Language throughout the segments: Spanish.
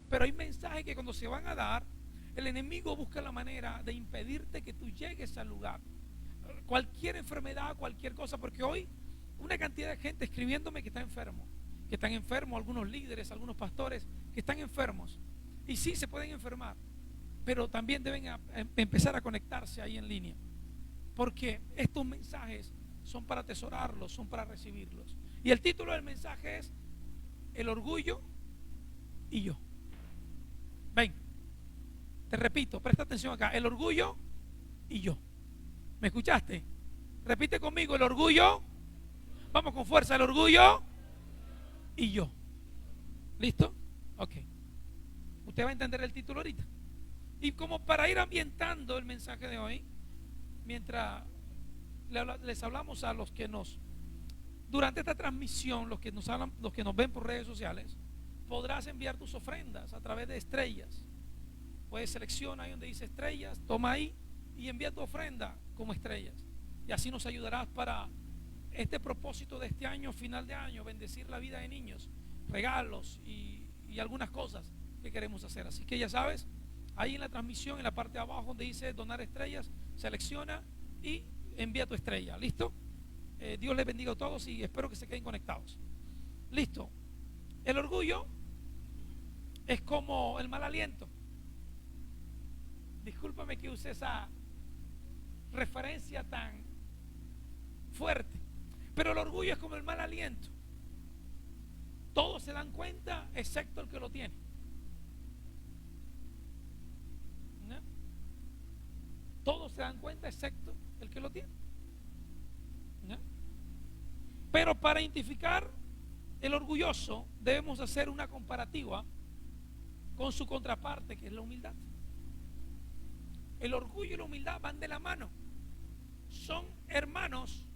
Pero hay mensajes que cuando se van a dar, el enemigo busca la manera de impedirte que tú llegues al lugar. Cualquier enfermedad, cualquier cosa, porque hoy una cantidad de gente escribiéndome que está enfermo, que están enfermos, algunos líderes, algunos pastores que están enfermos. Y sí se pueden enfermar, pero también deben empezar a conectarse ahí en línea, porque estos mensajes son para atesorarlos, son para recibirlos. Y el título del mensaje es El orgullo y yo. Ven, te repito, presta atención acá. El orgullo y yo. ¿Me escuchaste? Repite conmigo, el orgullo. Vamos con fuerza, el orgullo y yo. ¿Listo? Ok. Usted va a entender el título ahorita. Y como para ir ambientando el mensaje de hoy, mientras les hablamos a los que durante esta transmisión, los que nos hablan, los que nos ven por redes sociales, podrás enviar tus ofrendas a través de estrellas. Puedes seleccionar ahí donde dice estrellas, toma ahí y envía tu ofrenda como estrellas. Y así nos ayudarás para este propósito de este año, final de año, bendecir la vida de niños, regalos y algunas cosas que queremos hacer. Así que ya sabes, ahí en la transmisión, en la parte de abajo donde dice donar estrellas, selecciona y envía tu estrella. ¿Listo? Dios les bendiga a todos y espero que se queden conectados. Listo. El orgullo es como el mal aliento. Discúlpame que use esa referencia tan fuerte, pero el orgullo es como el mal aliento. Todos se dan cuenta excepto el que lo tiene, ¿no? Todos se dan cuenta excepto el que lo tiene, ¿no? Pero para identificar el orgulloso debemos hacer una comparativa con su contraparte, que es la humildad. El orgullo y la humildad van de la mano. Son hermanos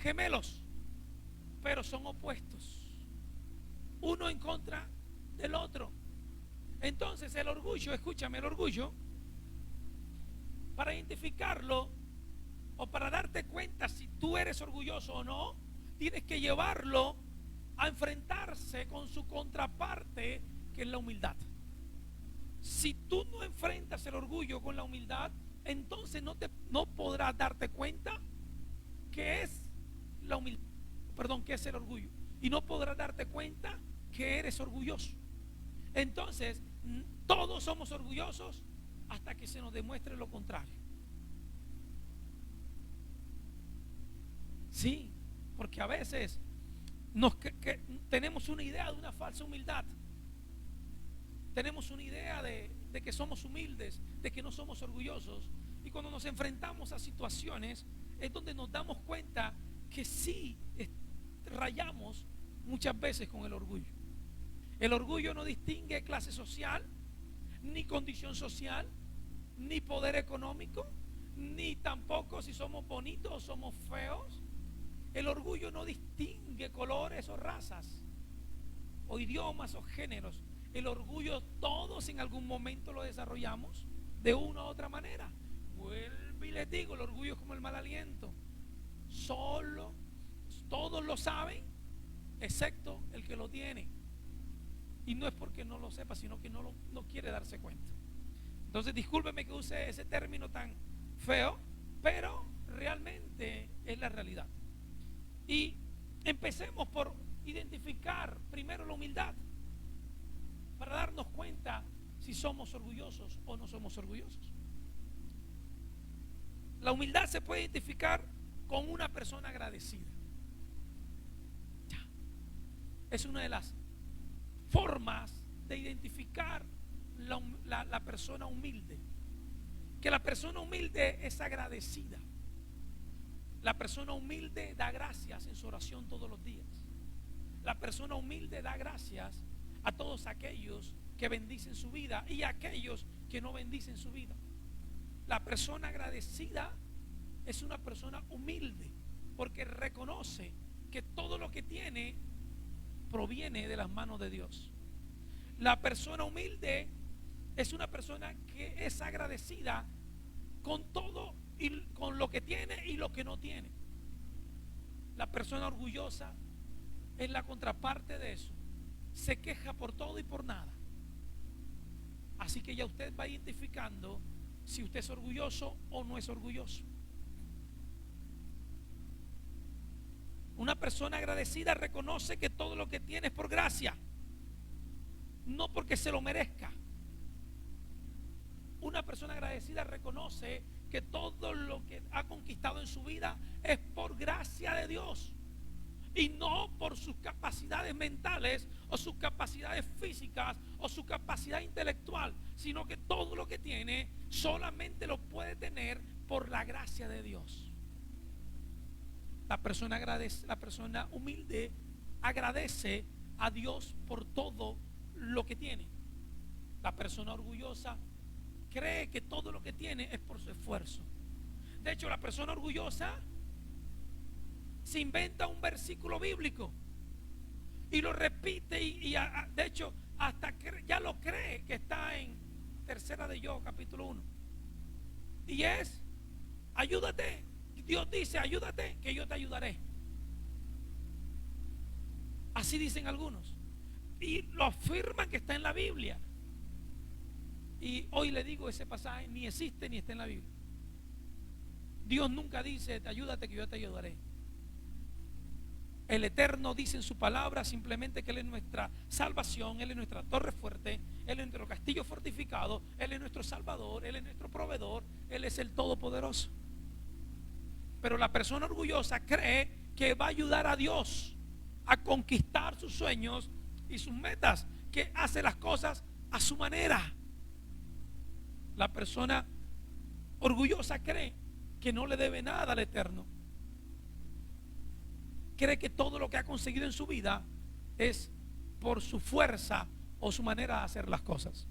gemelos, pero son opuestos, uno en contra del otro. Entonces el orgullo, escúchame, el orgullo, para identificarlo o para darte cuenta si tú eres orgulloso o no, tienes que llevarlo a enfrentarse con su contraparte, que es la humildad. Si tú no enfrentas el orgullo con la humildad, entonces no podrás darte cuenta que es la humildad, perdón, que es el orgullo, y no podrás darte cuenta que eres orgulloso. Entonces todos somos orgullosos hasta que se nos demuestre lo contrario. Sí, porque a veces tenemos una idea de una falsa humildad. Tenemos una idea de que somos humildes, de que no somos orgullosos. Y cuando nos enfrentamos a situaciones es donde nos damos cuenta que sí rayamos muchas veces con el orgullo. El orgullo no distingue clase social, ni condición social, ni poder económico, ni tampoco si somos bonitos o somos feos. El orgullo no distingue colores o razas, o idiomas o géneros. El orgullo todos en algún momento lo desarrollamos de una u otra manera. Vuelvo y les digo, el orgullo es como el mal aliento. Solo todos lo saben, excepto el que lo tiene. Y no es porque no lo sepa, sino que no quiere darse cuenta. Entonces discúlpeme que use ese término tan feo, pero realmente es la realidad. Y empecemos por identificar primero la humildad, para darnos cuenta si somos orgullosos o no somos orgullosos. La humildad se puede identificar con una persona agradecida. Es una de las formas de identificar la persona humilde. Que la persona humilde es agradecida. La persona humilde da gracias en su oración todos los días. La persona humilde da gracias a todos aquellos que bendicen su vida y a aquellos que no bendicen su vida. La persona agradecida es una persona humilde porque reconoce que todo lo que tiene proviene de las manos de Dios. La persona humilde es una persona que es agradecida con todo y con lo que tiene y lo que no tiene. La persona orgullosa es la contraparte de eso. Se queja por todo y por nada. Así que ya usted va identificando si usted es orgulloso o no es orgulloso. Una persona agradecida reconoce que todo lo que tiene es por gracia, no porque se lo merezca. Una persona agradecida reconoce que todo lo que ha conquistado en su vida es por gracia de Dios y no por sus capacidades mentales o sus capacidades físicas o su capacidad intelectual, sino que todo lo que tiene solamente lo puede tener por la gracia de Dios. La persona agradece, la persona humilde agradece a Dios por todo lo que tiene. La persona orgullosa cree que todo lo que tiene es por su esfuerzo. De hecho, la persona orgullosa se inventa un versículo bíblico y lo repite y de hecho hasta ya lo cree que está en Tercera de Job, capítulo 1. Y es: ayúdate. Dios dice: ayúdate, que yo te ayudaré. Así dicen algunos y lo afirman que está en la Biblia. Y hoy le digo, ese pasaje ni existe ni está en la Biblia. Dios nunca dice: ayúdate, que yo te ayudaré. El Eterno dice en su palabra simplemente que Él es nuestra salvación, Él es nuestra torre fuerte, Él es nuestro castillo fortificado, Él es nuestro salvador, Él es nuestro proveedor, Él es el todopoderoso. Pero la persona orgullosa cree que va a ayudar a Dios a conquistar sus sueños y sus metas, que hace las cosas a su manera. La persona orgullosa cree que no le debe nada al Eterno. Cree que todo lo que ha conseguido en su vida es por su fuerza o su manera de hacer las cosas.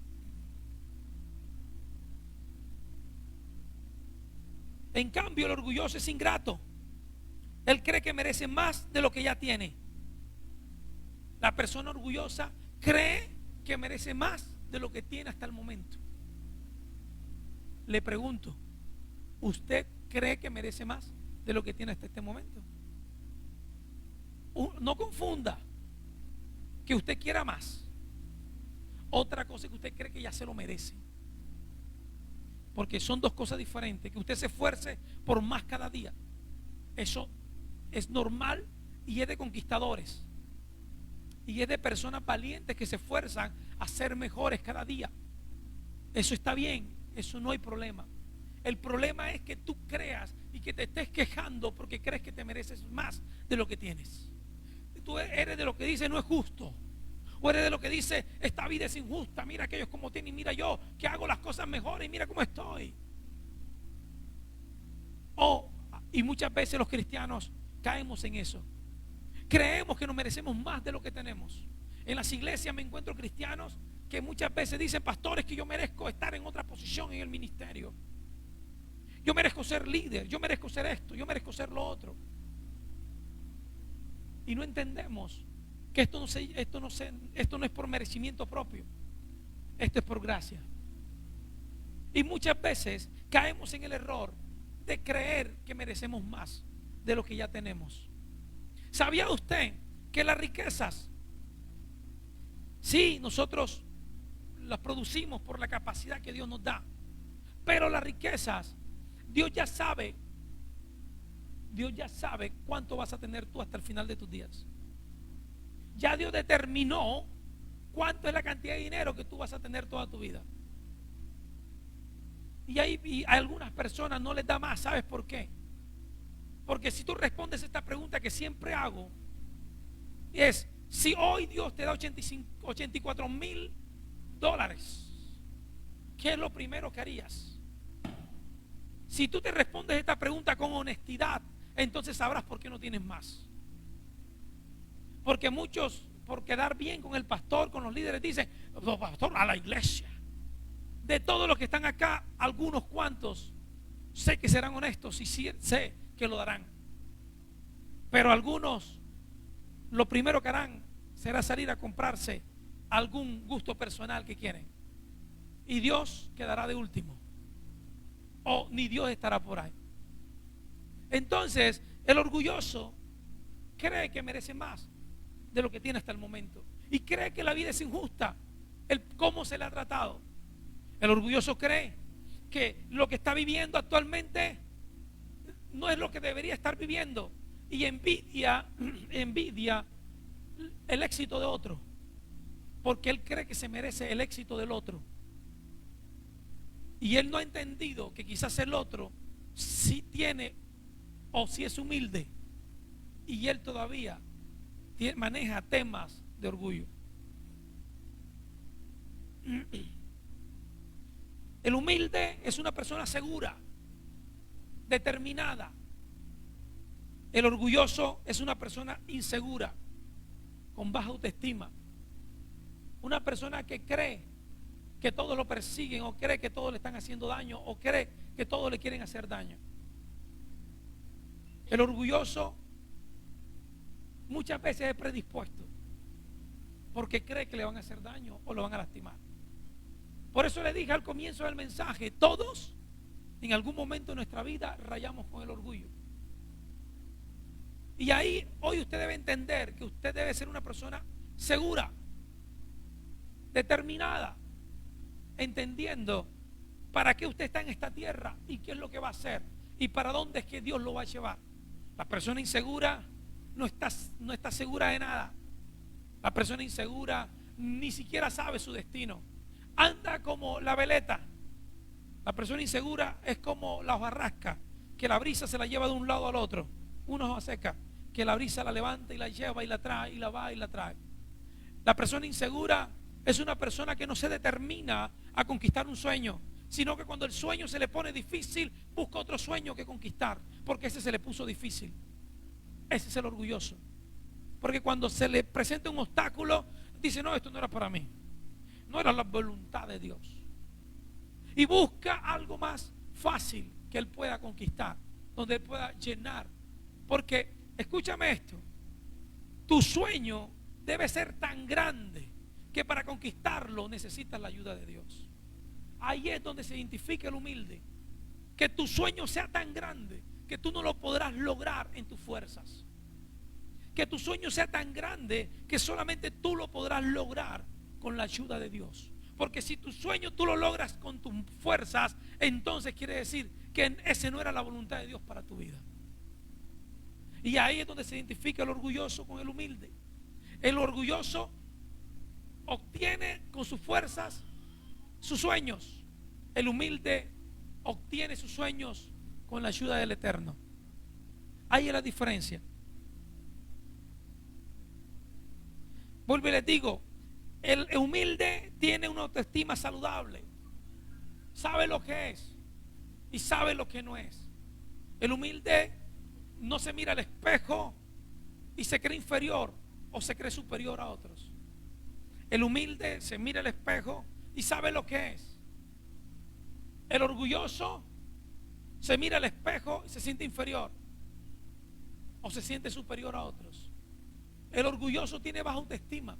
En cambio, el orgulloso es ingrato. Él cree que merece más de lo que ya tiene. La persona orgullosa cree que merece más de lo que tiene hasta el momento. Le pregunto, ¿usted cree que merece más de lo que tiene hasta este momento? No confunda que usted quiera más. Otra cosa es que usted cree que ya se lo merece. Porque son dos cosas diferentes. Que usted se esfuerce por más cada día, eso es normal y es de conquistadores. Y es de personas valientes que se esfuerzan a ser mejores cada día. Eso está bien, eso no hay problema. El problema es que tú creas y que te estés quejando porque crees que te mereces más de lo que tienes. Tú eres de lo que dice: no es justo. O eres de lo que dice: esta vida es injusta, mira aquellos como tienen, mira yo que hago las cosas mejores y mira cómo estoy. Y muchas veces los cristianos caemos en eso. Creemos que nos merecemos más de lo que tenemos. En las iglesias me encuentro cristianos que muchas veces dicen: pastores, que yo merezco estar en otra posición en el ministerio, yo merezco ser líder, yo merezco ser esto, yo merezco ser lo otro. Y no entendemos que esto no es por merecimiento propio, esto es por gracia. Y muchas veces caemos en el error de creer que merecemos más de lo que ya tenemos. ¿Sabía usted que las riquezas, sí, nosotros las producimos por la capacidad que Dios nos da, pero las riquezas, Dios ya sabe cuánto vas a tener tú hasta el final de tus días? Ya Dios determinó cuánto es la cantidad de dinero que tú vas a tener toda tu vida. Y a algunas personas no les da más. ¿Sabes por qué? Porque si tú respondes esta pregunta que siempre hago, es: si hoy Dios te da $84,000, ¿qué es lo primero que harías? Si tú te respondes esta pregunta con honestidad, entonces sabrás por qué no tienes más. Porque muchos, por quedar bien con el pastor, con los líderes, dicen: pastor, a la iglesia. De todos los que están acá, algunos cuantos sé que serán honestos y sé que lo darán. Pero algunos, lo primero que harán será salir a comprarse algún gusto personal que quieren. Y Dios quedará de último. O ni Dios estará por ahí. Entonces, el orgulloso cree que merece más de lo que tiene hasta el momento. Y cree que la vida es injusta, el cómo se le ha tratado. El orgulloso cree que lo que está viviendo actualmente no es lo que debería estar viviendo y envidia el éxito de otro, porque él cree que se merece el éxito del otro. Y él no ha entendido que quizás el otro sí tiene o sí es humilde y él todavía maneja temas de orgullo. El humilde es una persona segura, determinada. El orgulloso es una persona insegura, con baja autoestima. Una persona que cree que todos lo persiguen, o cree que todos le están haciendo daño, o cree que todos le quieren hacer daño. El orgulloso muchas veces es predispuesto porque cree que le van a hacer daño o lo van a lastimar. Por eso le dije al comienzo del mensaje, todos en algún momento de nuestra vida rayamos con el orgullo. Y ahí hoy usted debe entender que usted debe ser una persona segura, determinada, entendiendo para qué usted está en esta tierra y qué es lo que va a hacer y para dónde es que Dios lo va a llevar. La persona insegura no está segura de nada. La persona insegura ni siquiera sabe su destino. Anda como la veleta. La persona insegura es como la hojarasca, que la brisa se la lleva de un lado al otro. Una hoja seca, que la brisa la levanta y la lleva y la trae y la va y la trae. La persona insegura es una persona que no se determina a conquistar un sueño, sino que cuando el sueño se le pone difícil, busca otro sueño que conquistar, porque ese se le puso difícil. Ese es el orgulloso. Porque cuando se le presenta un obstáculo, dice, no, esto no era para mí. No era la voluntad de Dios. Y busca algo más fácil que él pueda conquistar, donde él pueda llenar. Porque, escúchame esto, tu sueño debe ser tan grande que para conquistarlo necesitas la ayuda de Dios. Ahí es donde se identifica el humilde. Que tu sueño sea tan grande que tú no lo podrás lograr en tus fuerzas. Que tu sueño sea tan grande que solamente tú lo podrás lograr con la ayuda de Dios. Porque si tu sueño tú lo logras con tus fuerzas, entonces quiere decir que ese no era la voluntad de Dios para tu vida. Y ahí es donde se identifica el orgulloso con el humilde. El orgulloso obtiene con sus fuerzas sus sueños. El humilde obtiene sus sueños con la ayuda del Eterno. Ahí es la diferencia. Vuelvo y les digo, el humilde tiene una autoestima saludable. Sabe lo que es y sabe lo que no es. El humilde no se mira al espejo y se cree inferior o se cree superior a otros. El humilde se mira al espejo y sabe lo que es. El orgulloso se mira al espejo y se siente inferior o se siente superior a otros. El orgulloso tiene baja autoestima.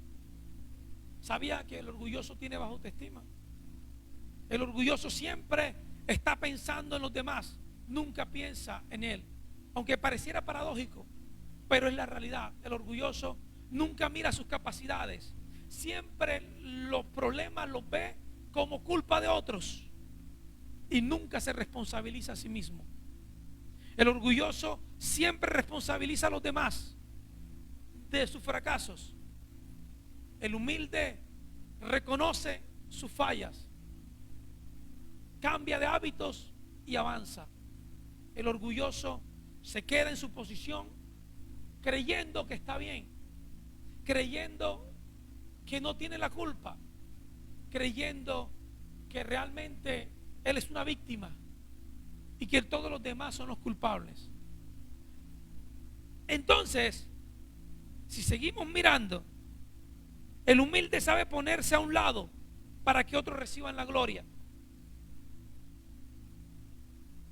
¿Sabía que el orgulloso tiene baja autoestima? El orgulloso siempre está pensando en los demás, nunca piensa en él. Aunque pareciera paradójico, pero es la realidad. El orgulloso nunca mira sus capacidades. Siempre los problemas los ve como culpa de otros y nunca se responsabiliza a sí mismo. El orgulloso siempre responsabiliza a los demás de sus fracasos. El humilde reconoce sus fallas, cambia de hábitos y avanza. El orgulloso se queda en su posición creyendo que está bien, creyendo que no tiene la culpa, creyendo que realmente él es una víctima y que todos los demás son los culpables. Entonces, si seguimos mirando, el humilde sabe ponerse a un lado para que otros reciban la gloria.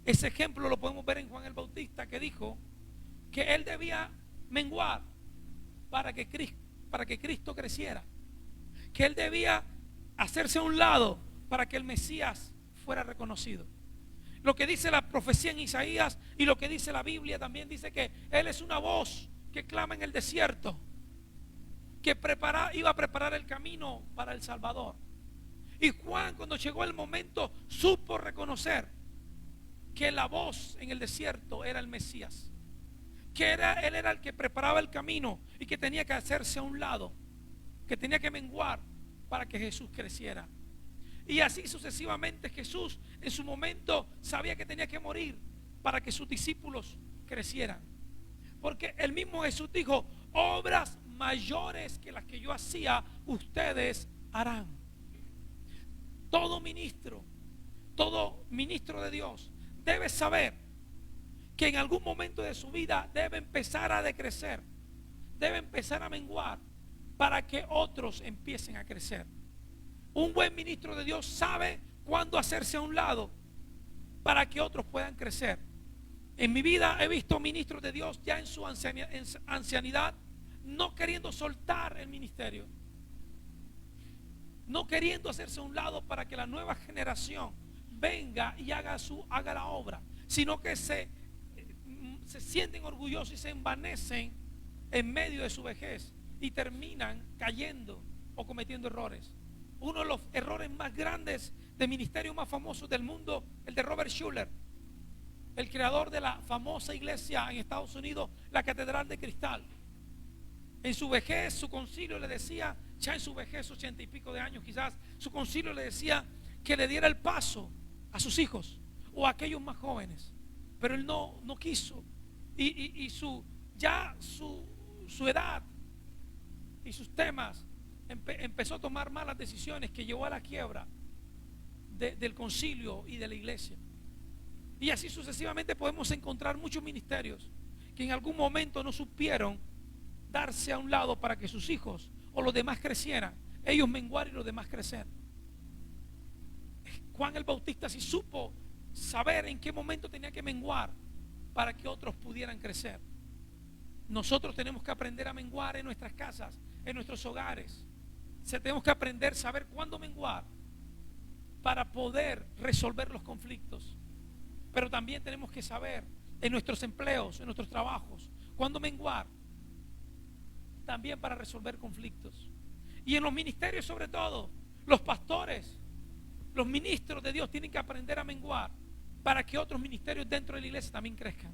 Ese ejemplo lo podemos ver en Juan el Bautista, que dijo que él debía menguar para que Cristo creciera, que él debía hacerse a un lado para que el Mesías fuera reconocido. Lo que dice la profecía en Isaías y lo que dice la Biblia también dice que él es una voz que clama en el desierto, que iba a preparar el camino para el Salvador. Y Juan, cuando llegó el momento, supo reconocer que la voz en el desierto era el Mesías, que él era el que preparaba el camino y que tenía que hacerse a un lado, que tenía que menguar para que Jesús creciera. Y así sucesivamente Jesús en su momento sabía que tenía que morir para que sus discípulos crecieran. Porque el mismo Jesús dijo: obras mayores que las que yo hacía, ustedes harán. Todo ministro de Dios debe saber que en algún momento de su vida debe empezar a decrecer, debe empezar a menguar para que otros empiecen a crecer. Un buen ministro de Dios sabe cuándo hacerse a un lado para que otros puedan crecer. En mi vida he visto ministros de Dios ya en su ancianidad no queriendo soltar el ministerio, no queriendo hacerse a un lado para que la nueva generación venga y haga la obra, sino que se sienten orgullosos y se envanecen en medio de su vejez y terminan cayendo o cometiendo errores. Uno de los errores más grandes de ministerio más famosos del mundo, el de Robert Schuller, el creador de la famosa iglesia en Estados Unidos, la Catedral de Cristal. En su vejez, su concilio le decía, ya en su vejez, 80 y pico de años quizás, su concilio le decía que le diera el paso a sus hijos o a aquellos más jóvenes, pero él no quiso. Y su edad y sus temas empezó a tomar malas decisiones que llevó a la quiebra del concilio y de la iglesia. Y así sucesivamente podemos encontrar muchos ministerios que en algún momento no supieron darse a un lado para que sus hijos o los demás crecieran, ellos menguar y los demás crecer. Juan el Bautista sí supo saber en qué momento tenía que menguar para que otros pudieran crecer. Nosotros tenemos que aprender a menguar en nuestras casas, en nuestros hogares. Tenemos que aprender a saber cuándo menguar para poder resolver los conflictos. Pero también tenemos que saber en nuestros empleos, en nuestros trabajos, cuándo menguar también para resolver conflictos. Y en los ministerios, sobre todo, los pastores, los ministros de Dios tienen que aprender a menguar para que otros ministerios dentro de la iglesia también crezcan.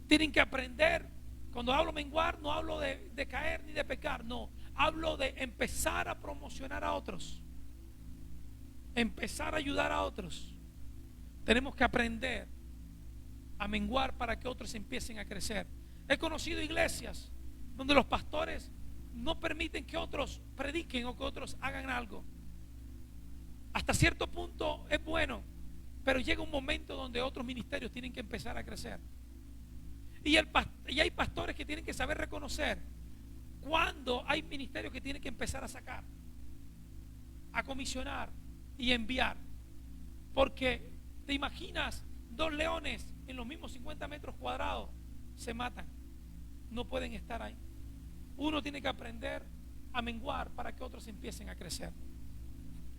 Tienen que aprender. Cuando hablo menguar, no hablo de caer ni de pecar, no, hablo de empezar a promocionar a otros, empezar a ayudar a otros. Tenemos que aprender a menguar para que otros empiecen a crecer. He conocido iglesias donde los pastores no permiten que otros prediquen o que otros hagan algo. Hasta cierto punto es bueno, pero llega un momento donde otros ministerios tienen que empezar a crecer. Y hay pastores que tienen que saber reconocer cuando hay ministerios que tienen que empezar a sacar, a comisionar y enviar. Porque te imaginas 2 leones en los mismos 50 metros cuadrados, se matan, no pueden estar ahí. Uno tiene que aprender a menguar para que otros empiecen a crecer.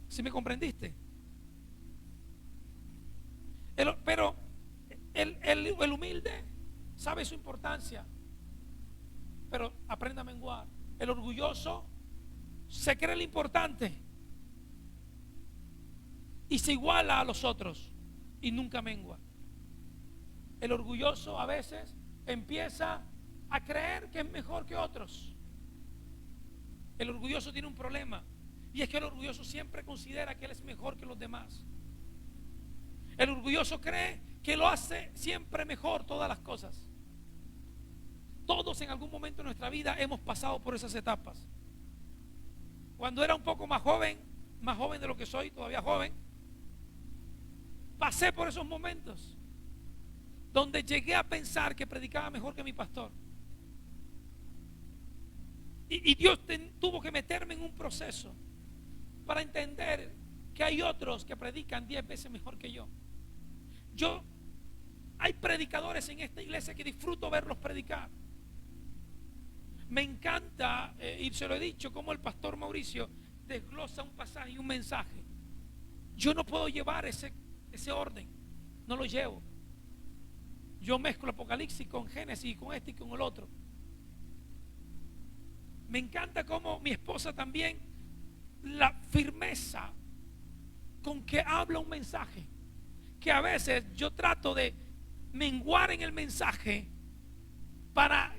¿Sí me comprendiste? Pero el humilde sabe su importancia, pero aprende a menguar. El orgulloso se cree lo importante y se iguala a los otros y nunca mengua. El orgulloso a veces empieza a creer que es mejor que otros. El orgulloso tiene un problema, y es que el orgulloso siempre considera que él es mejor que los demás. El orgulloso cree que lo hace siempre mejor todas las cosas. Todos en algún momento de nuestra vida hemos pasado por esas etapas. Cuando era un poco más joven de lo que soy, todavía joven, pasé por esos momentos donde llegué a pensar que predicaba mejor que mi pastor. Y Dios tuvo que meterme en un proceso para entender que hay otros que predican 10 veces mejor que yo. Hay predicadores en esta iglesia que disfruto verlos predicar. Me encanta, y se lo he dicho, como el pastor Mauricio desglosa un pasaje y un mensaje. Yo no puedo llevar ese orden, no lo llevo. Yo mezclo Apocalipsis con Génesis y con este y con el otro. Me encanta cómo mi esposa también la firmeza con que habla un mensaje, que a veces yo trato de menguar en el mensaje para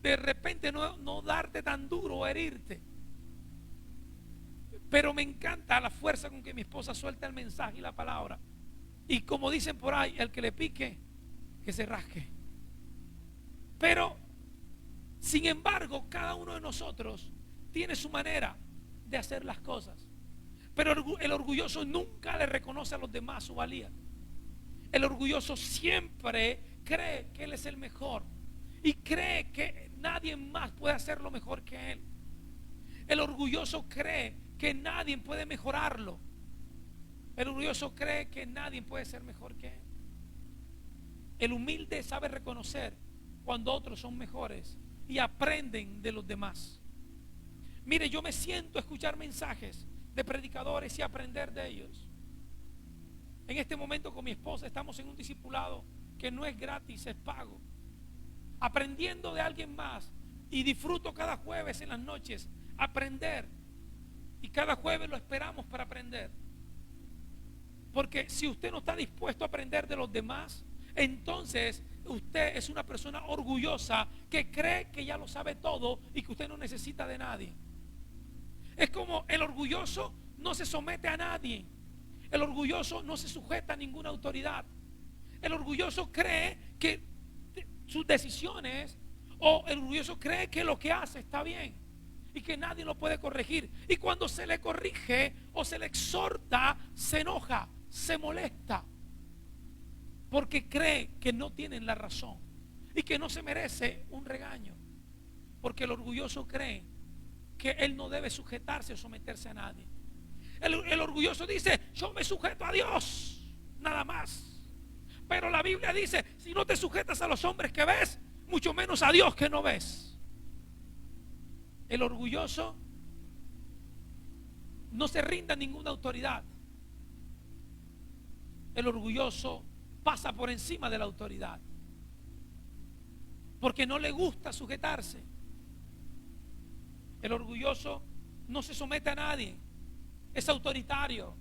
de repente no darte tan duro o herirte. Pero me encanta la fuerza con que mi esposa suelta el mensaje y la palabra. Y como dicen por ahí, el que le pique, que se rasque. Pero, sin embargo, cada uno de nosotros tiene su manera de hacer las cosas. Pero el orgulloso nunca le reconoce a los demás su valía. El orgulloso siempre cree que él es el mejor y cree que nadie más puede hacerlo mejor que él. El orgulloso cree que nadie puede mejorarlo. El orgulloso cree que nadie puede ser mejor que él. El humilde sabe reconocer cuando otros son mejores y aprenden de los demás. Mire, yo me siento a escuchar mensajes de predicadores y aprender de ellos. En este momento con mi esposa estamos en un discipulado que no es gratis, es pago. Aprendiendo de alguien más, y disfruto cada jueves en las noches aprender, y cada jueves lo esperamos para aprender. Porque si usted no está dispuesto a aprender de los demás, entonces usted es una persona orgullosa que cree que ya lo sabe todo y que usted no necesita de nadie. Es como el orgulloso no se somete a nadie. El orgulloso no se sujeta a ninguna autoridad. El orgulloso cree que sus decisiones, o el orgulloso cree que lo que hace está bien y que nadie lo puede corregir. Y cuando se le corrige o se le exhorta, se enoja, se molesta, porque cree que no tienen la razón y que no se merece un regaño. Porque el orgulloso cree que él no debe sujetarse o someterse a nadie. El orgulloso dice: yo me sujeto a Dios, nada más. Pero la Biblia dice: si no te sujetas a los hombres que ves, mucho menos a Dios que no ves. El orgulloso no se rinda a ninguna autoridad. El orgulloso pasa por encima de la autoridad porque no le gusta sujetarse. El orgulloso no se somete a nadie, es autoritario.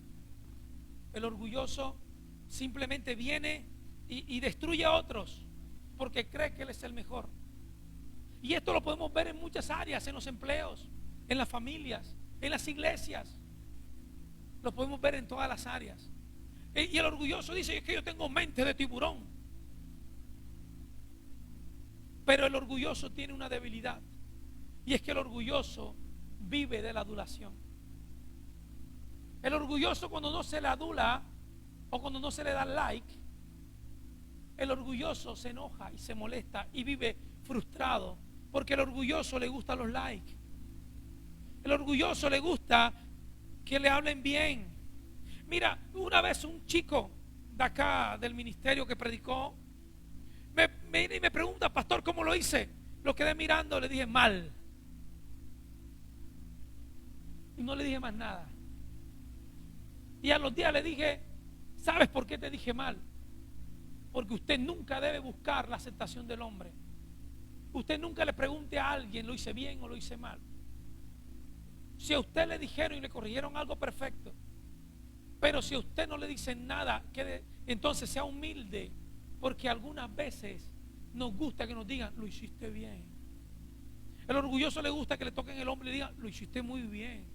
El orgulloso simplemente viene y destruye a otros porque cree que él es el mejor. Y esto lo podemos ver en muchas áreas: en los empleos, en las familias, en las iglesias. Lo podemos ver en todas las áreas. Y el orgulloso dice: es que yo tengo mente de tiburón. Pero el orgulloso tiene una debilidad, y es que el orgulloso vive de la adulación. El orgulloso, cuando no se le adula o cuando no se le da like, el orgulloso se enoja y se molesta y vive frustrado, porque el orgulloso le gustan los likes. El orgulloso le gusta que le hablen bien. Mira, una vez un chico de acá del ministerio que predicó me pregunta: pastor, ¿cómo lo hice? Lo quedé mirando, le dije: mal. Y no le dije más nada. Y a los días le dije: ¿sabes por qué te dije mal? Porque usted nunca debe buscar la aceptación del hombre. Usted nunca le pregunte a alguien: ¿lo hice bien o lo hice mal? Si a usted le dijeron y le corrigieron algo, perfecto. Pero si a usted no le dicen nada, entonces sea humilde, porque algunas veces nos gusta que nos digan: lo hiciste bien. El orgulloso le gusta que le toquen el hombro y le digan: lo hiciste muy bien,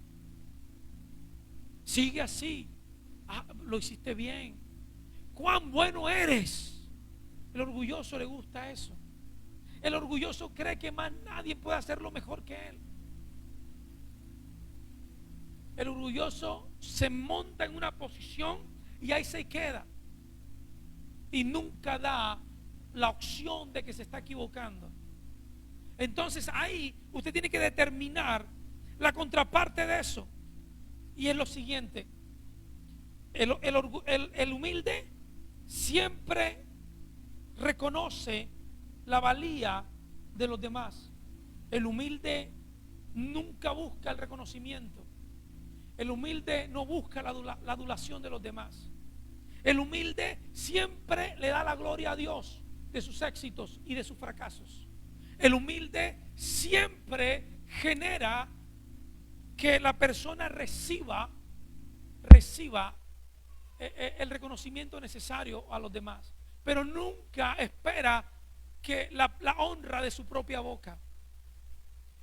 sigue así, lo hiciste bien, cuán bueno eres. El orgulloso le gusta eso. El orgulloso cree que más nadie puede hacerlo mejor que él. El orgulloso se monta en una posición y ahí se queda, y nunca da la opción de que se está equivocando. Entonces ahí usted tiene que determinar la contraparte de eso, y es lo siguiente: el humilde siempre reconoce la valía de los demás. El humilde nunca busca el reconocimiento. El humilde no busca la adulación de los demás. El humilde siempre le da la gloria a Dios de sus éxitos y de sus fracasos. El humilde siempre genera que la persona reciba el reconocimiento necesario a los demás, pero nunca espera que la honra de su propia boca.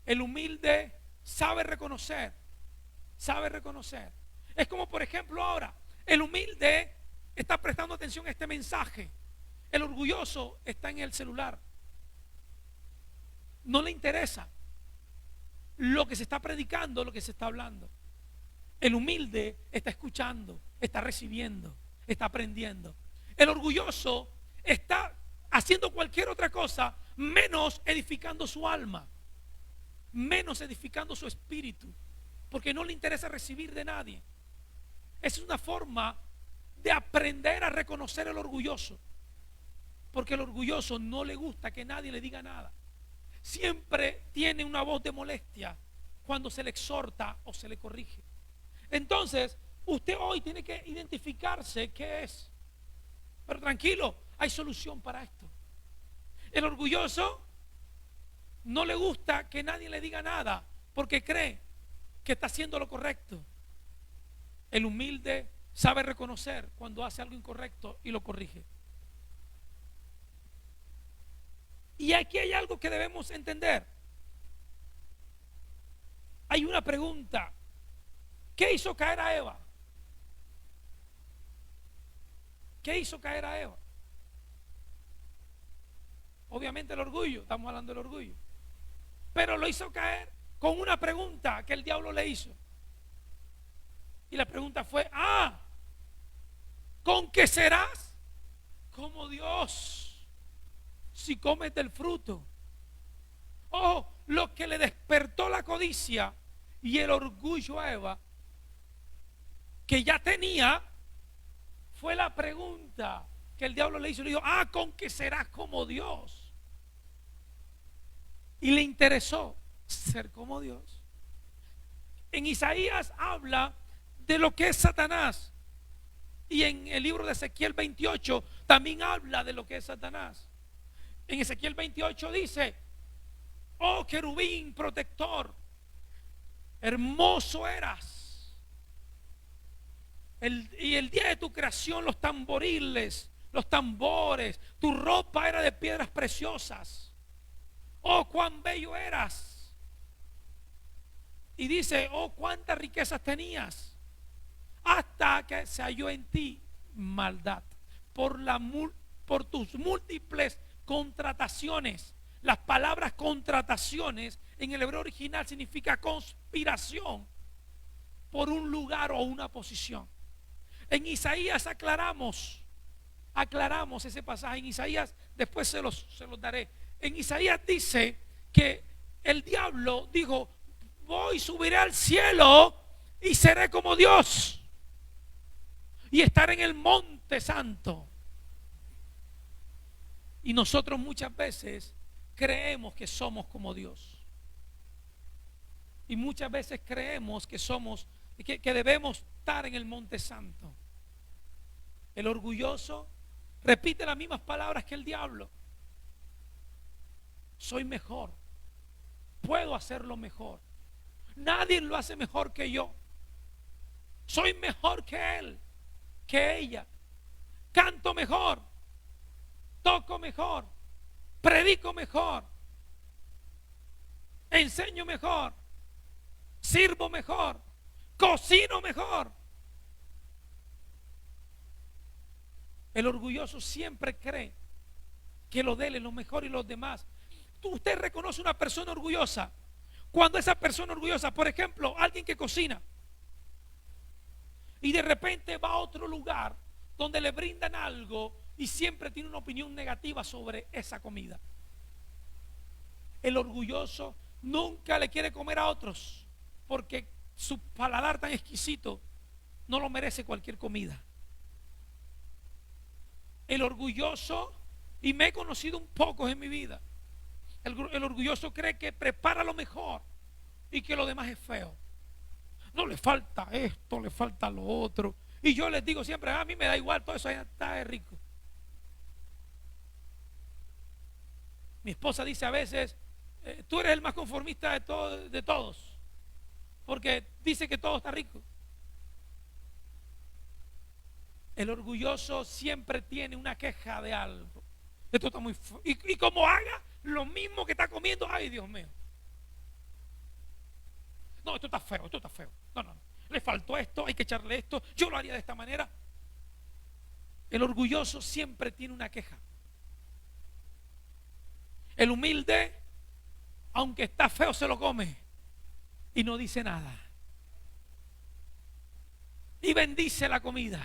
El humilde sabe reconocer. Es como, por ejemplo, ahora, el humilde está prestando atención a este mensaje. El orgulloso está en el celular. No le interesa lo que se está predicando, lo que se está hablando. El humilde está escuchando, está recibiendo, está aprendiendo. El orgulloso está haciendo cualquier otra cosa menos edificando su alma, menos edificando su espíritu, porque no le interesa recibir de nadie. Es una forma de aprender a reconocer el orgulloso, porque el orgulloso no le gusta que nadie le diga nada. Siempre tiene una voz de molestia cuando se le exhorta o se le corrige. Entonces, usted hoy tiene que identificarse qué es. Pero tranquilo, hay solución para esto. El orgulloso no le gusta que nadie le diga nada porque cree que está haciendo lo correcto. El humilde sabe reconocer cuando hace algo incorrecto y lo corrige. Y aquí hay algo que debemos entender. Hay una pregunta. ¿Qué hizo caer a Eva? ¿Qué hizo caer a Eva? Obviamente el orgullo, estamos hablando del orgullo. Pero lo hizo caer con una pregunta que el diablo le hizo. Y la pregunta fue, ¿con qué serás como Dios si comes del fruto? Lo que le despertó la codicia y el orgullo a Eva, que ya tenía, fue la pregunta que el diablo le hizo. Le dijo, ¿con qué serás como Dios? Y le interesó ser como Dios. En Isaías habla de lo que es Satanás. Y en el libro de Ezequiel 28 también habla de lo que es Satanás. En Ezequiel 28 dice, oh querubín protector, hermoso eras. Y el día de tu creación los tamboriles, los tambores, tu ropa era de piedras preciosas. Oh, cuán bello eras. Y dice, oh, cuántas riquezas tenías, hasta que se halló en ti maldad por tus múltiples contrataciones. Las palabras contrataciones en el hebreo original significa conspiración por un lugar o una posición. En Isaías aclaramos ese pasaje. En Isaías, después se los daré. En Isaías dice que el diablo dijo, subiré al cielo y seré como Dios y estaré en el monte santo. Y nosotros muchas veces creemos que somos como Dios. Y muchas veces creemos que debemos estar en el monte santo. El orgulloso repite las mismas palabras que el diablo. Soy mejor. Puedo hacerlo mejor. Nadie lo hace mejor que yo. Soy mejor que él, que ella. Canto mejor. Toco mejor. Predico mejor. Enseño mejor. Sirvo mejor. Cocino mejor. El orgulloso siempre cree que lo de él es lo mejor y los demás. Usted reconoce una persona orgullosa cuando esa persona orgullosa, por ejemplo, alguien que cocina y de repente va a otro lugar donde le brindan algo y siempre tiene una opinión negativa sobre esa comida. El orgulloso nunca le quiere comer a otros porque su paladar tan exquisito no lo merece cualquier comida. El orgulloso, y me he conocido un poco en mi vida, el orgulloso cree que prepara lo mejor y que lo demás es feo. No, le falta esto, le falta lo otro. Y yo les digo siempre, a mí me da igual, todo eso está rico. Mi esposa dice a veces, tú eres el más conformista de todos. porque dice que todo está rico. El orgulloso siempre tiene una queja de algo. Esto está muy y como haga lo mismo que está comiendo, ay Dios mío. No, esto está feo, esto está feo. No, no, no. Le faltó esto, hay que echarle esto. Yo lo haría de esta manera. El orgulloso siempre tiene una queja. El humilde, aunque está feo, se lo come y no dice nada. Y bendice la comida.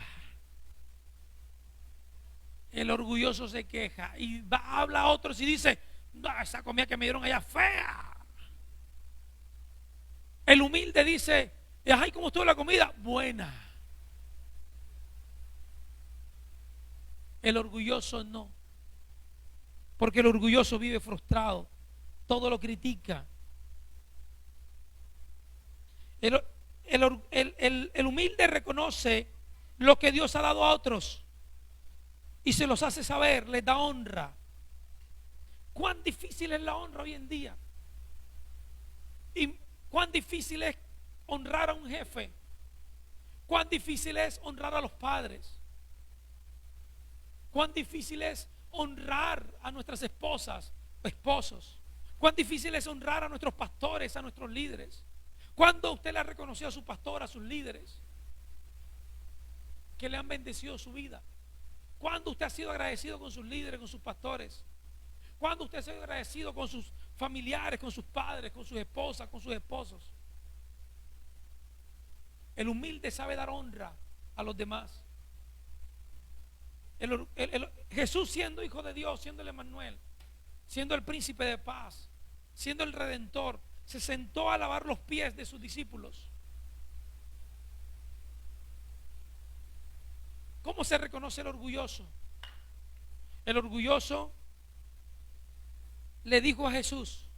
El orgulloso se queja y habla a otros y dice: no, esa comida que me dieron allá es fea. El humilde dice: ay, ¿cómo estuvo la comida? Buena. El orgulloso no, porque el orgulloso vive frustrado, todo lo critica. El humilde reconoce lo que Dios ha dado a otros y se los hace saber, les da honra. ¿Cuán difícil es la honra hoy en día? ¿Y cuán difícil es honrar a un jefe? ¿Cuán difícil es honrar a los padres? ¿Cuán difícil es honrar a nuestras esposas o esposos? ¿Cuán difícil es honrar a nuestros pastores, a nuestros líderes? ¿Cuándo usted le ha reconocido a su pastor, a sus líderes, que le han bendecido su vida? ¿Cuándo usted ha sido agradecido con sus líderes, con sus pastores? ¿Cuándo usted ha sido agradecido con sus familiares, con sus padres, con sus esposas, con sus esposos? El humilde sabe dar honra a los demás. Jesús, siendo hijo de Dios, siendo el Emmanuel, siendo el príncipe de paz, siendo el redentor, se sentó a lavar los pies de sus discípulos. ¿Cómo se reconoce el orgulloso? El orgulloso le dijo a Jesús: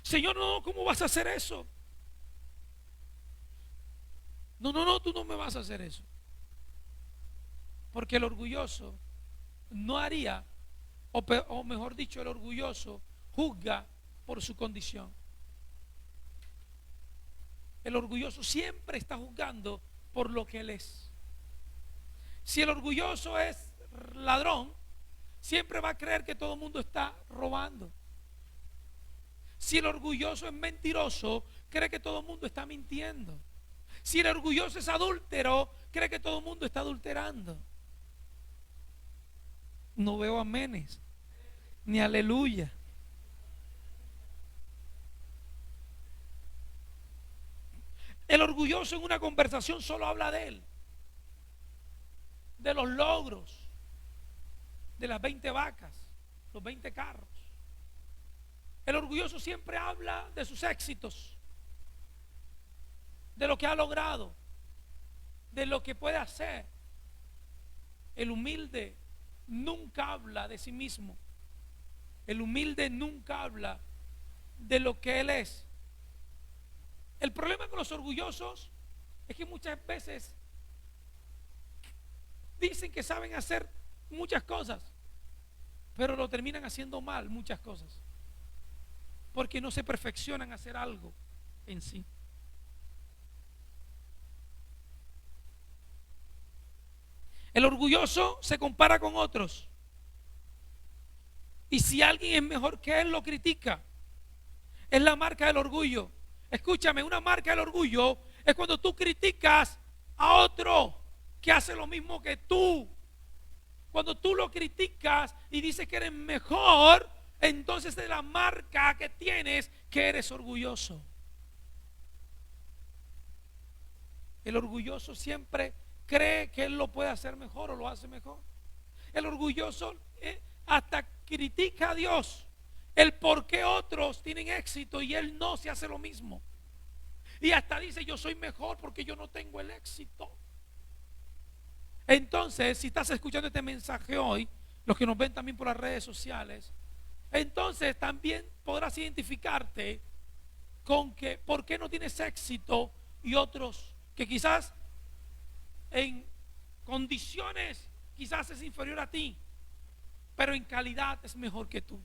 Señor, no, ¿cómo vas a hacer eso? No, tú no me vas a hacer eso. Porque el orgulloso no haría, o mejor dicho, el orgulloso juzga por su condición. El orgulloso siempre está juzgando por lo que él es. Si el orgulloso es ladrón, siempre va a creer que todo el mundo está robando. Si el orgulloso es mentiroso, cree que todo el mundo está mintiendo. Si el orgulloso es adúltero, cree que todo el mundo está adulterando. No veo amenes, ni aleluya. El orgulloso en una conversación solo habla de él, de los logros, de las 20 vacas, los 20 carros. El orgulloso siempre habla de sus éxitos, de lo que ha logrado, de lo que puede hacer. El humilde nunca habla de sí mismo. El humilde nunca habla de lo que él es. El problema con los orgullosos es que muchas veces dicen que saben hacer muchas cosas, pero lo terminan haciendo mal muchas cosas, porque no se perfeccionan a hacer algo en sí. El orgulloso se compara con otros, y si alguien es mejor que él, lo critica. Es la marca del orgullo. Escúchame, una marca del orgullo es cuando tú criticas a otro que hace lo mismo que tú. Cuando tú lo criticas y dices que eres mejor, entonces es la marca que tienes que eres orgulloso. El orgulloso siempre cree que él lo puede hacer mejor o lo hace mejor. El orgulloso hasta critica a Dios el por qué otros tienen éxito y él no, se hace lo mismo. Y hasta dice: yo soy mejor porque yo no tengo el éxito. Entonces, si estás escuchando este mensaje hoy, los que nos ven también por las redes sociales, entonces también podrás identificarte con que por qué no tienes éxito y otros que quizás en condiciones quizás es inferior a ti, pero en calidad es mejor que tú.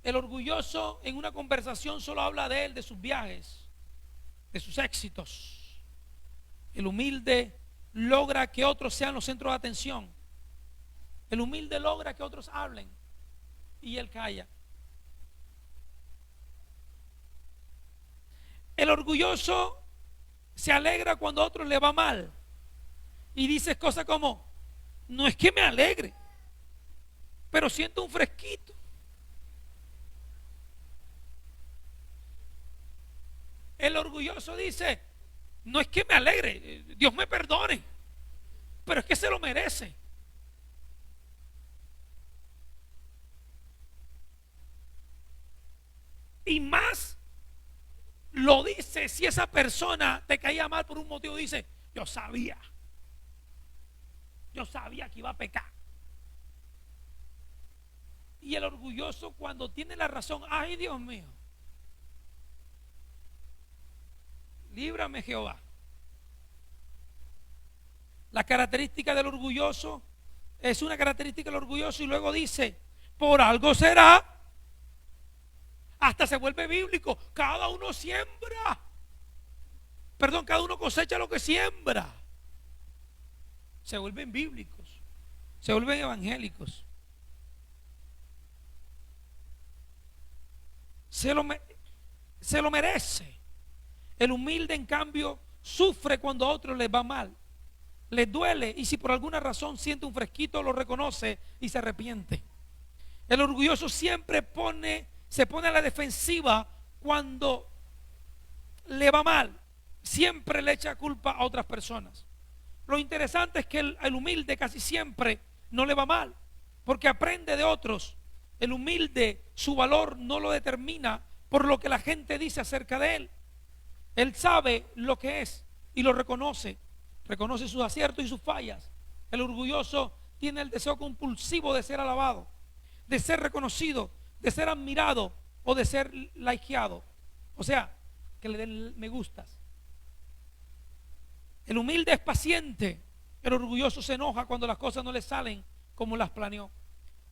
El orgulloso en una conversación solo habla de él, de sus viajes, de sus éxitos. El humilde logra que otros sean los centros de atención. El humilde logra que otros hablen y él calla. El orgulloso se alegra cuando a otros le va mal y dice cosas como: no es que me alegre, pero siento un fresquito. El orgulloso dice: no es que me alegre, Dios me perdone, pero es que se lo merece. Y más lo dice si esa persona te caía mal por un motivo. Dice: yo sabía que iba a pecar. Y el orgulloso, cuando tiene la razón: ay, Dios mío, líbrame, Jehová. La característica del orgulloso es una característica del orgulloso, y luego dice: por algo será. Hasta se vuelve bíblico. Cada uno siembra. Perdón, cada uno cosecha lo que siembra. Se vuelven bíblicos. Se vuelven evangélicos. Se lo merece. El humilde, en cambio, sufre cuando a otros les va mal. Les duele, y si por alguna razón siente un fresquito, lo reconoce y se arrepiente. El orgulloso siempre se pone a la defensiva cuando le va mal. Siempre le echa culpa a otras personas. Lo interesante es que el humilde casi siempre no le va mal, porque aprende de otros. El humilde, su valor no lo determina por lo que la gente dice acerca de él. Él sabe lo que es y lo reconoce. Reconoce sus aciertos y sus fallas. El orgulloso tiene el deseo compulsivo de ser alabado, de ser reconocido, de ser admirado o de ser likeado. O sea, que le den me gustas. El humilde es paciente. El orgulloso se enoja cuando las cosas no le salen como las planeó.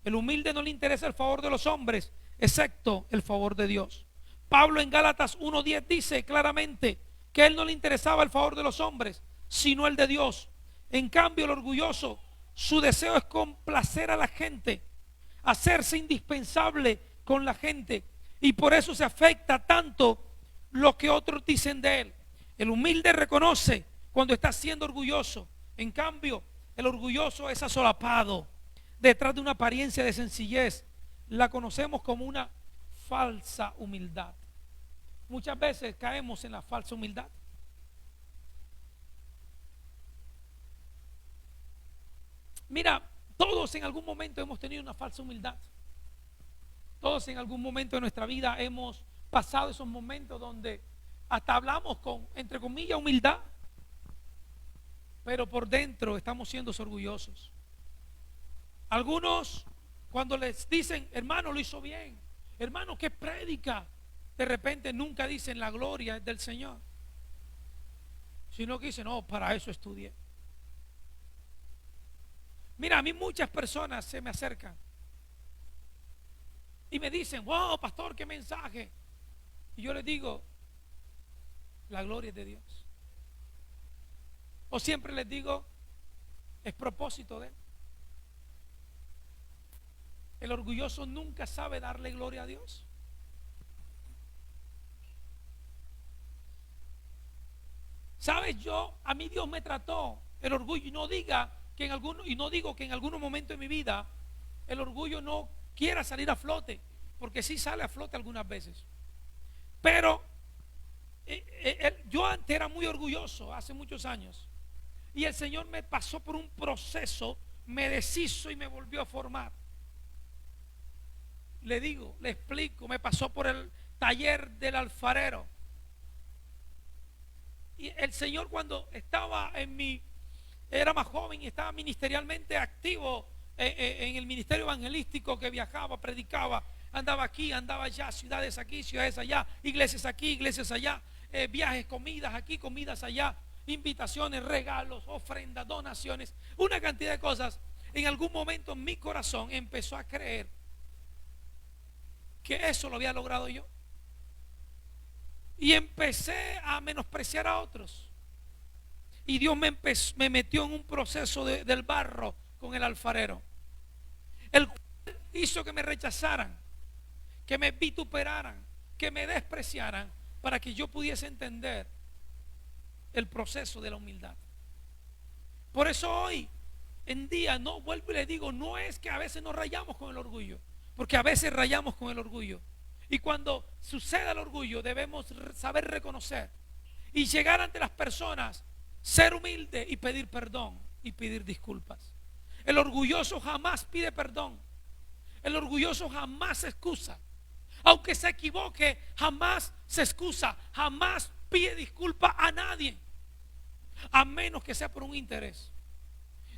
El humilde no le interesa el favor de los hombres, excepto el favor de Dios. Pablo en Gálatas 1:10 dice claramente que a él no le interesaba el favor de los hombres, sino el de Dios. En cambio, el orgulloso, su deseo es complacer a la gente, hacerse indispensable con la gente, y por eso se afecta tanto lo que otros dicen de él. El humilde reconoce cuando está siendo orgulloso. En cambio, el orgulloso es asolapado detrás de una apariencia de sencillez. La conocemos como una falsa humildad. Muchas veces caemos en la falsa humildad. Mira, todos en algún momento hemos tenido una falsa humildad. Todos en algún momento de nuestra vida hemos pasado esos momentos donde hasta hablamos con, entre comillas, humildad, pero por dentro estamos siendo orgullosos. Algunos, cuando les dicen: hermano, lo hizo bien, hermano, qué prédica, de repente nunca dicen: la gloria es del Señor, sino que dicen: no, para eso estudié. Mira, a mí muchas personas se me acercan y me dicen: wow, pastor, qué mensaje. Y yo les digo: la gloria es de Dios. O siempre les digo: es propósito de Él. El orgulloso nunca sabe darle gloria a Dios. ¿Sabes? A mí Dios me trató. El orgullo, y no digo que en algunos momentos de mi vida el orgullo no quiera salir a flote, porque sí sale a flote algunas veces. Pero yo antes era muy orgulloso, hace muchos años, y el Señor me pasó por un proceso, me deshizo y me volvió a formar. Le explico, me pasó por el taller del alfarero. Y el Señor, cuando era más joven y estaba ministerialmente activo en el ministerio evangelístico, que viajaba, predicaba, andaba aquí, andaba allá, ciudades aquí, ciudades allá, iglesias aquí, iglesias allá, viajes, comidas aquí, comidas allá, invitaciones, regalos, ofrendas, donaciones, una cantidad de cosas. En algún momento mi corazón empezó a creer que eso lo había logrado yo. Y empecé a menospreciar a otros. Y Dios me metió en un proceso del barro con el alfarero, el cual hizo que me rechazaran, que me vituperaran, que me despreciaran, para que yo pudiese entender el proceso de la humildad. Por eso hoy en día, no vuelvo y le digo, no es que a veces nos rayamos con el orgullo, porque a veces rayamos con el orgullo. Y cuando suceda el orgullo, debemos saber reconocer y llegar ante las personas, ser humilde y pedir perdón y pedir disculpas. El orgulloso jamás pide perdón. El orgulloso jamás se excusa. Aunque se equivoque, jamás se excusa, jamás pide disculpa a nadie, a menos que sea por un interés.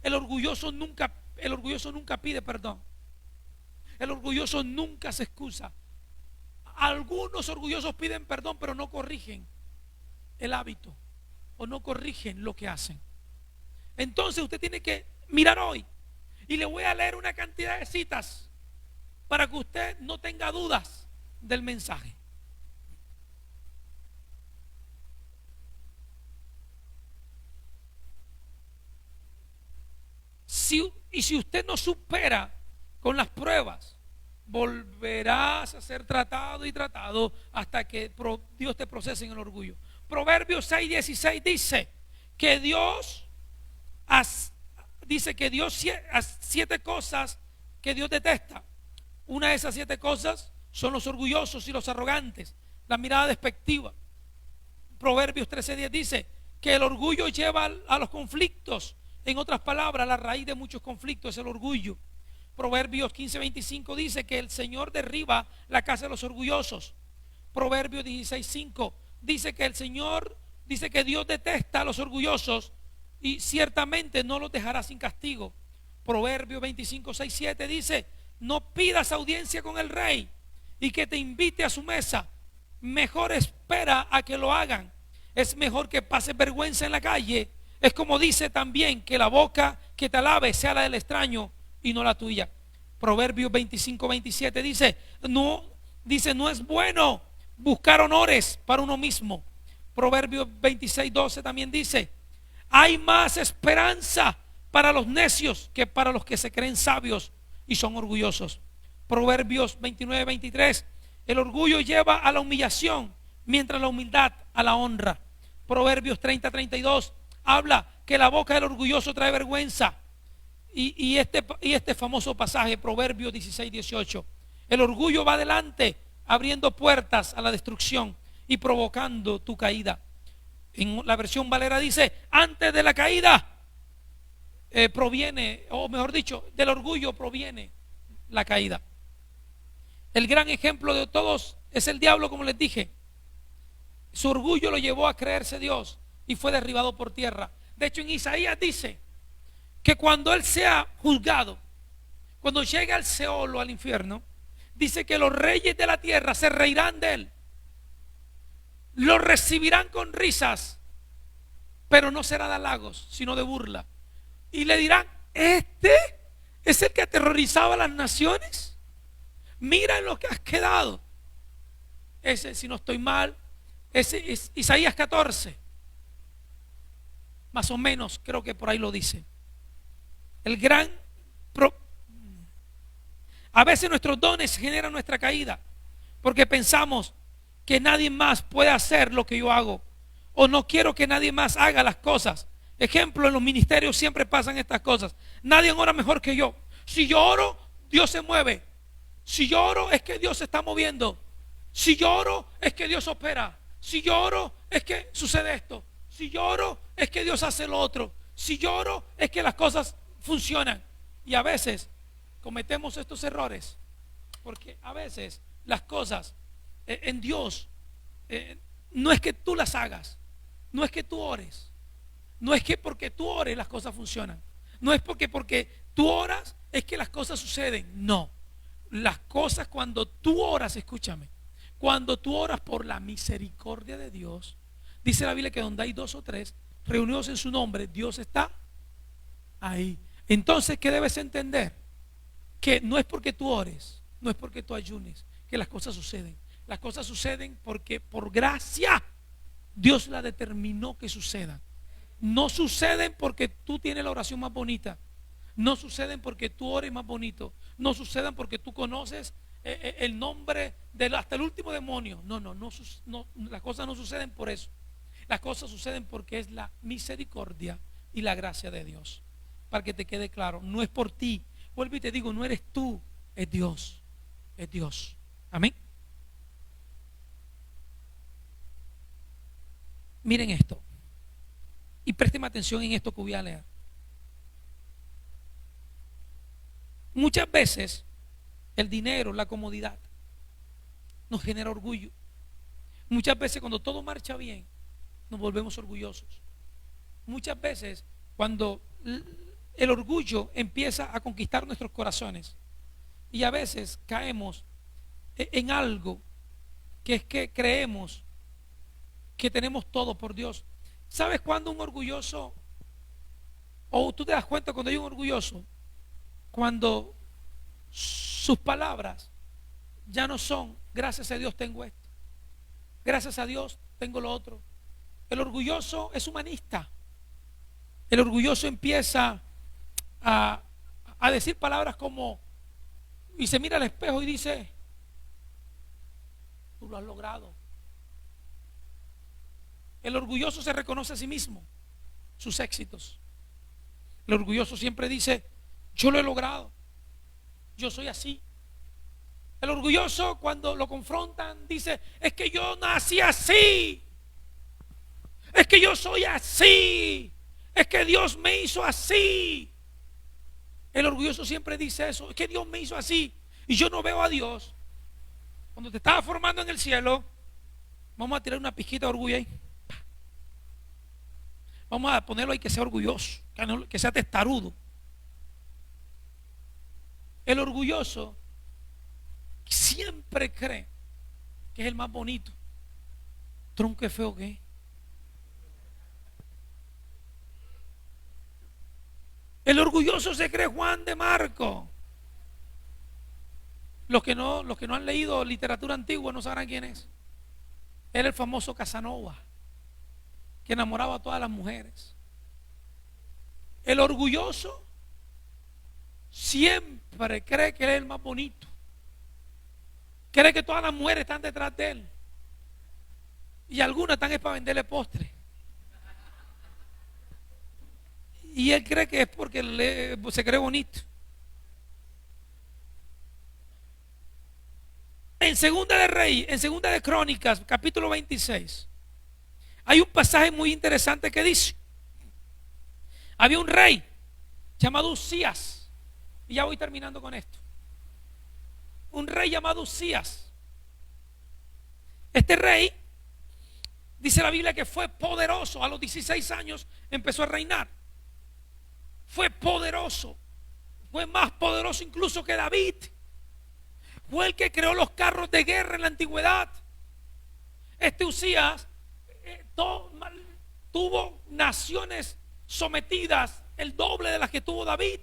El orgulloso nunca pide perdón. El orgulloso nunca se excusa. Algunos orgullosos piden perdón, pero no corrigen el hábito o no corrigen lo que hacen. Entonces usted tiene que mirar hoy, y le voy a leer una cantidad de citas para que usted no tenga dudas del mensaje. Y si usted no supera con las pruebas, volverás a ser tratado y tratado hasta que Dios te procese en el orgullo. Proverbios 6:16 dice que Dios siete cosas que Dios detesta. Una de esas 7 cosas son los orgullosos y los arrogantes, la mirada despectiva. Proverbios 13:10 dice que el orgullo lleva a los conflictos. En otras palabras, la raíz de muchos conflictos es el orgullo. Proverbios 15:25 dice que el Señor derriba la casa de los orgullosos. Proverbios 16:5 dice que que Dios detesta a los orgullosos y ciertamente no los dejará sin castigo. Proverbios 25:6-7 dice: no pidas audiencia con el rey y que te invite a su mesa. Mejor espera a que lo hagan. Es mejor que pases vergüenza en la calle. Es como dice también que la boca que te alabe sea la del extraño y no la tuya. Proverbios 25:27 dice: no es bueno buscar honores para uno mismo. Proverbios 26:12 también dice: hay más esperanza para los necios que para los que se creen sabios y son orgullosos. Proverbios 29:23: el orgullo lleva a la humillación, mientras la humildad a la honra. Proverbios 30:32 habla que la boca del orgulloso trae vergüenza. Y este famoso pasaje, Proverbios 16:18: el orgullo va adelante, abriendo puertas a la destrucción y provocando tu caída. En la versión Valera dice: antes de la caída proviene, o mejor dicho, del orgullo proviene la caída. El gran ejemplo de todos es el diablo, como les dije. Su orgullo lo llevó a creerse Dios y fue derribado por tierra. De hecho, en Isaías dice que cuando él sea juzgado, cuando llegue al Seol o al infierno, dice que los reyes de la tierra se reirán de él, lo recibirán con risas, pero no será de halagos, sino de burla. Y le dirán: este es el que aterrorizaba a las naciones. Mira en lo que has quedado. Ese, si no estoy mal, ese es Isaías 14. Más o menos, creo que por ahí lo dice. A veces nuestros dones generan nuestra caída, porque pensamos que nadie más puede hacer lo que yo hago, o no quiero que nadie más haga las cosas. Ejemplo, en los ministerios siempre pasan estas cosas: nadie ora mejor que yo. Si yo oro, Dios se mueve. Si yo oro, es que Dios se está moviendo. Si yo oro, es que Dios opera. Si yo oro, es que sucede esto. Si yo oro, es que Dios hace lo otro. Si yo oro, es que las cosas funcionan. Y a veces cometemos estos errores, porque a veces las cosas en Dios no es que tú las hagas, no es que tú ores, no es que porque tú ores las cosas funcionan, no es porque tú oras es que las cosas suceden. No, las cosas, cuando tú oras, escúchame, cuando tú oras por la misericordia de Dios, dice la Biblia que donde hay 2 o 3 reunidos en su nombre, Dios está ahí. Entonces, ¿qué debes entender? Que no es porque tú ores, no es porque tú ayunes, que las cosas suceden. Las cosas suceden porque por gracia Dios la determinó que sucedan. No suceden porque tú tienes la oración más bonita. No suceden porque tú ores más bonito. No suceden porque tú conoces el nombre hasta el último demonio. No, las cosas no suceden por eso. Las cosas suceden porque es la misericordia y la gracia de Dios. Para que te quede claro, no es por ti. Vuelvo y te digo, no eres tú, es Dios. Es Dios. Amén. Miren esto. Y presten atención en esto que voy a leer. Muchas veces el dinero, la comodidad, nos genera orgullo. Muchas veces cuando todo marcha bien, nos volvemos orgullosos. Muchas veces cuando el orgullo empieza a conquistar nuestros corazones, y a veces caemos en algo que es que creemos que tenemos todo por Dios. ¿Sabes cuándo un orgulloso, o tú te das cuenta cuando hay un orgulloso? Cuando sus palabras ya no son gracias a Dios tengo esto, gracias a Dios tengo lo otro. El orgulloso es humanista. El orgulloso empieza a decir palabras como, y se mira al espejo y dice, tú lo has logrado. El orgulloso se reconoce a sí mismo sus éxitos. El orgulloso siempre dice, yo lo he logrado, yo soy así. El orgulloso cuando lo confrontan dice, es que yo nací así, es que yo soy así, es que Dios me hizo así. El orgulloso siempre dice eso, es que Dios me hizo así y yo no veo a Dios. Cuando te estaba formando en el cielo, vamos a tirar una pizquita de orgullo ahí. Vamos a ponerlo ahí que sea orgulloso, que sea testarudo. El orgulloso siempre cree que es el más bonito. Tronco es feo, ¿qué? El orgulloso se cree Juan de Marco. Los que no han leído literatura antigua no sabrán quién es. Era el famoso Casanova, que enamoraba a todas las mujeres. El orgulloso siempre cree que él es el más bonito. Cree que todas las mujeres están detrás de él. Y algunas están es para venderle postre. Y él cree que es porque se cree bonito. En Segunda de Crónicas, capítulo 26, hay un pasaje muy interesante que dice: había un rey llamado Usías, y ya voy terminando con esto. Un rey llamado Usías. Este rey, dice la Biblia, que fue poderoso. A los 16 años empezó a reinar. Fue poderoso. Fue más poderoso incluso que David. Fue el que creó los carros de guerra en la antigüedad. Este Usías tuvo naciones sometidas el doble de las que tuvo David.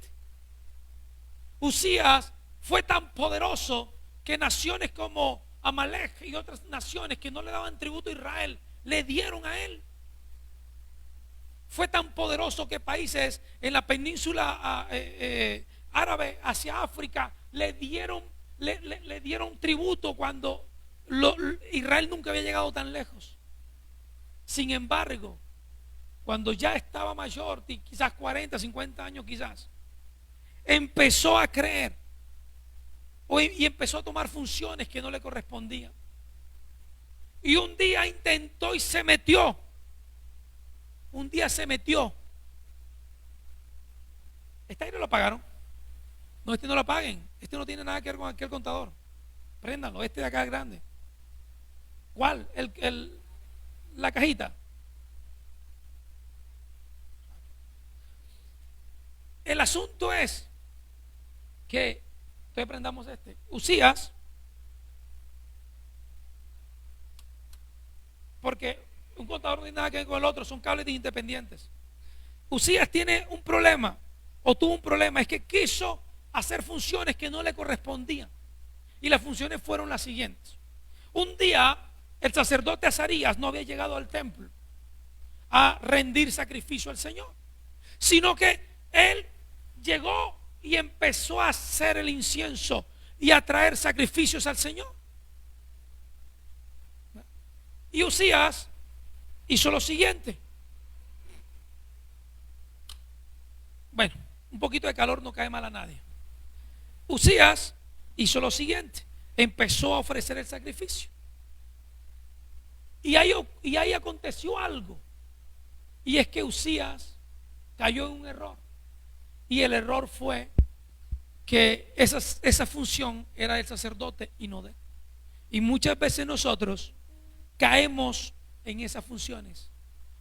Usías fue tan poderoso que naciones como Amalek y otras naciones que no le daban tributo a Israel le dieron a él. Fue tan poderoso que países en la península árabe hacia África le dieron tributo cuando Israel nunca había llegado tan lejos. Sin embargo, cuando ya estaba mayor, quizás 40, 50 años quizás, empezó a creer y empezó a tomar funciones que no le correspondían. Y un día intentó y se metió. Un día se metió. Este ahí no lo pagaron. No, este no lo paguen. Este no tiene nada que ver con aquel contador. Préndanlo, este de acá es grande. ¿Cuál? La cajita. El asunto es que, entonces prendamos este. Usías, porque un contador no tiene nada que ver con el otro, son cables independientes. Usías tiene un problema, o tuvo un problema, es que quiso hacer funciones que no le correspondían. Y las funciones fueron las siguientes. Un día el sacerdote Azarías no había llegado al templo a rendir sacrificio al Señor, sino que él llegó y empezó a hacer el incienso y a traer sacrificios al Señor. Y Uzías hizo lo siguiente. Bueno, un poquito de calor no cae mal a nadie. Uzías hizo lo siguiente: empezó a ofrecer el sacrificio. Y ahí aconteció algo. Y es que Uzías cayó en un error. Y el error fue que esa función era del sacerdote y no de él. Y muchas veces nosotros caemos en esas funciones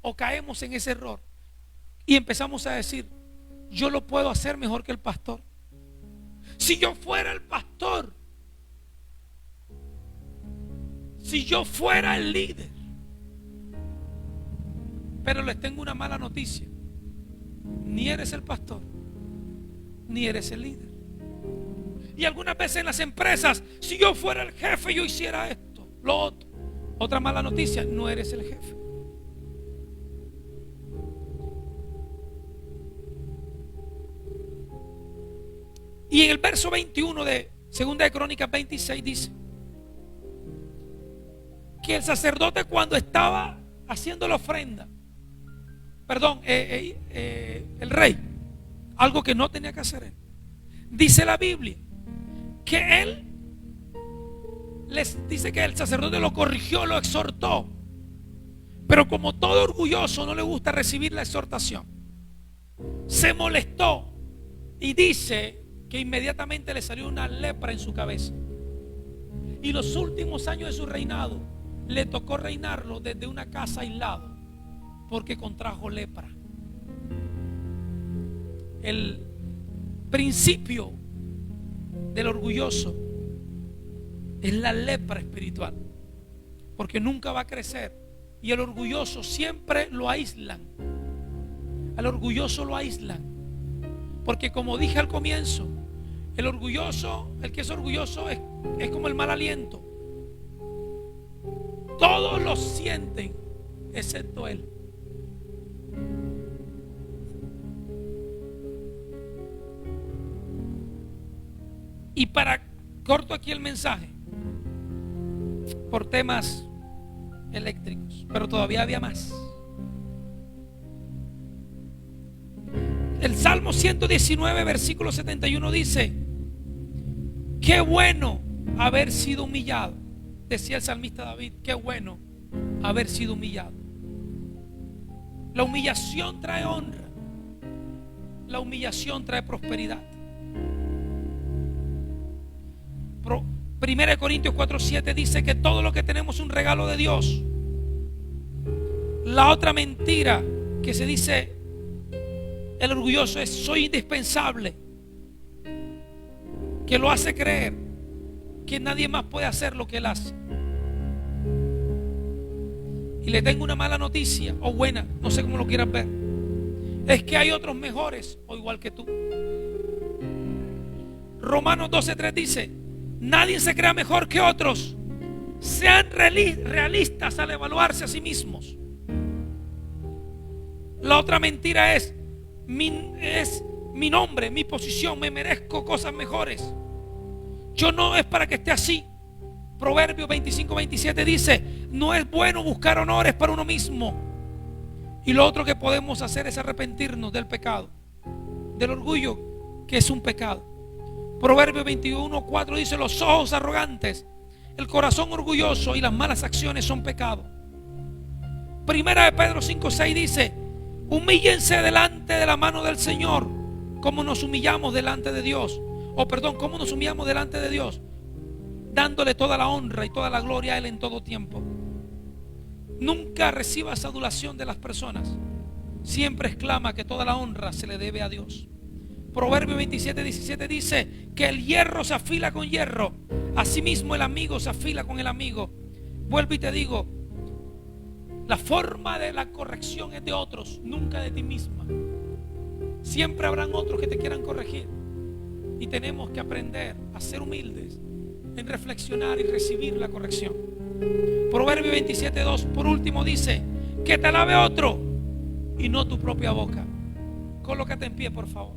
o caemos en ese error y empezamos a decir: yo lo puedo hacer mejor que el pastor. Si yo fuera el pastor, si yo fuera el líder. Pero les tengo una mala noticia: ni eres el pastor, ni eres el líder. Y algunas veces en las empresas: si yo fuera el jefe, yo hiciera esto, lo otro. Otra mala noticia: no eres el jefe. Y en el verso 21 de 2 de Crónicas 26 dice que el sacerdote, cuando estaba haciendo la ofrenda, el rey, algo que no tenía que hacer él, dice la Biblia que él les dice que el sacerdote lo corrigió, lo exhortó, pero como todo orgulloso no le gusta recibir la exhortación, se molestó y dice que inmediatamente le salió una lepra en su cabeza. Y los últimos años de su reinado le tocó reinarlo desde una casa aislada, porque contrajo lepra. El principio del orgulloso es la lepra espiritual, porque nunca va a crecer. Y el orgulloso siempre lo aíslan. Al orgulloso lo aíslan, porque como dije al comienzo, el orgulloso, el que es orgulloso es como el mal aliento. Todos lo sienten excepto él. Y corto aquí el mensaje por temas eléctricos, pero todavía había más. El Salmo 119 versículo 71 dice: qué bueno haber sido humillado. Decía el salmista David: qué bueno haber sido humillado. La humillación trae honra. La humillación trae prosperidad. 1 Corintios 4:7 dice que todo lo que tenemos es un regalo de Dios. La otra mentira que se dice el orgulloso es: soy indispensable, que lo hace creer que nadie más puede hacer lo que él hace. Y le tengo una mala noticia, o buena, no sé cómo lo quieras ver: es que hay otros mejores o igual que tú. Romanos 12:3 dice: nadie se crea mejor que otros. Sean realistas al evaluarse a sí mismos. La otra mentira es mi nombre, mi posición, me merezco cosas mejores. Yo no es para que esté así. Proverbios 25:27 dice: no es bueno buscar honores para uno mismo. Y lo otro que podemos hacer es arrepentirnos del pecado, del orgullo, que es un pecado. Proverbios 21:4 dice: los ojos arrogantes, el corazón orgulloso y las malas acciones son pecado. Primera de Pedro 5:6 dice: humíllense delante de la mano del Señor, como nos humillamos delante de Dios. Como nos humillamos delante de Dios, dándole toda la honra y toda la gloria a Él en todo tiempo. Nunca recibas adulación de las personas. Siempre exclama que toda la honra se le debe a Dios. Proverbio 27:17 dice que el hierro se afila con hierro, asimismo el amigo se afila con el amigo. Vuelvo y te digo, la forma de la corrección es de otros, nunca de ti misma. Siempre habrán otros que te quieran corregir, y tenemos que aprender a ser humildes en reflexionar y recibir la corrección. Proverbio 27:2 por último dice: que te alabe otro y no tu propia boca. Colócate en pie, por favor.